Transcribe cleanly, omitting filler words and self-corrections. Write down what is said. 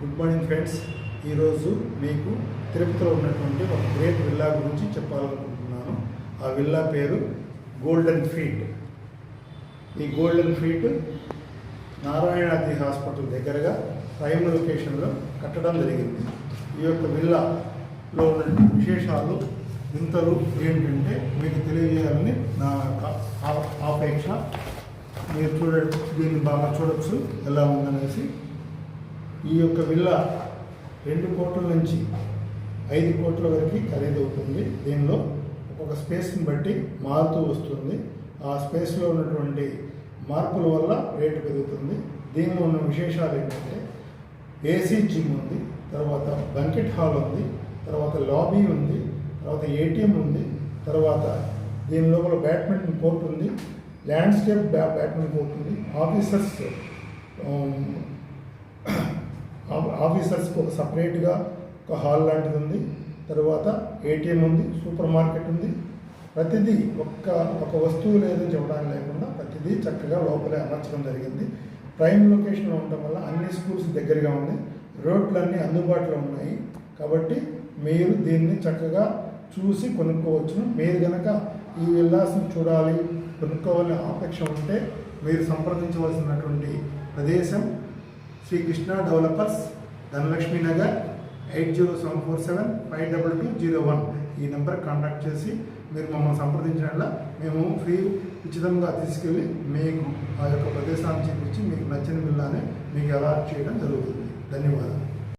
Good morning friends. ఈరోజు మీకు తిరుపతిలో ఉన్నటువంటి ఒక గ్రేట్ విల్లా గురించి చెప్పాలనుకుంటున్నాను. ఆ విల్లా పేరు గోల్డెన్ ఫీట్. ఈ గోల్డెన్ ఫీట్ నారాయణాద్రి హాస్పిటల్ దగ్గరగా ప్రైమ్ లొకేషన్లో కట్టడం జరిగింది. ఈ యొక్క విల్లాలో ఉన్న విశేషాలు వింతలు ఏంటంటే మీకు తెలియజేయాలని నా ఆపేక్ష. మీరు దీన్ని బాగా చూడవచ్చు ఎలా ఉందనేసి. ఈ యొక్క విల్లా 2 కోట్ల నుంచి 5 కోట్ల వరకు ఖరీదవుతుంది. దీనిలో ఒక్కొక్క స్పేస్ని బట్టి మారుతూ వస్తుంది. ఆ స్పేస్లో ఉన్నటువంటి మార్పుల వల్ల రేటు పెరుగుతుంది. దీనిలో ఉన్న విశేషాలు ఏంటంటే ఏసీ జిమ్ ఉంది, తర్వాత బంకెట్ హాల్ ఉంది, తర్వాత లాబీ ఉంది, తర్వాత ఏటీఎం ఉంది, తర్వాత దీని లోపల బ్యాడ్మింటన్ కోర్ట్ ఉంది, ల్యాండ్స్కేప్ బ్యాడ్మింటన్ కోర్ట్ ఉంది, ఆఫీసర్స్కి ఒక సపరేట్గా ఒక హాల్ లాంటిది ఉంది, తర్వాత ఏటీఎం ఉంది, సూపర్ మార్కెట్ ఉంది. ప్రతిదీ ఒక వస్తువు లేదని చెప్పడానికి లేకుండా ప్రతిదీ చక్కగా లోపలే అమర్చడం జరిగింది. ప్రైమ్ లొకేషన్లో ఉండటం వల్ల అన్ని స్కూల్స్ దగ్గరగా ఉంది, రోడ్లన్నీ అందుబాటులో ఉన్నాయి. కాబట్టి మీరు దీన్ని చక్కగా చూసి కొనుక్కోవచ్చును. మీరు కనుక ఈ విల్లాస్ని చూడాలి, కొనుక్కోవాలని ఆపేక్ష ఉంటే మీరు సంప్రదించవలసినటువంటి ప్రదేశం శ్రీకృష్ణ డెవలపర్స్, ధనలక్ష్మి నగర్, 8074752201. ఈ నెంబర్ కాంటాక్ట్ చేసి మీరు మమ్మల్ని సంప్రదించడం మేము ఉచితంగా తీసుకెళ్ళి మీకు ఆ యొక్క ప్రదేశాన్ని చూపించి మీకు నచ్చిన విల్లాని మీకు అలాట్ చేయడం జరుగుతుంది. ధన్యవాదాలు.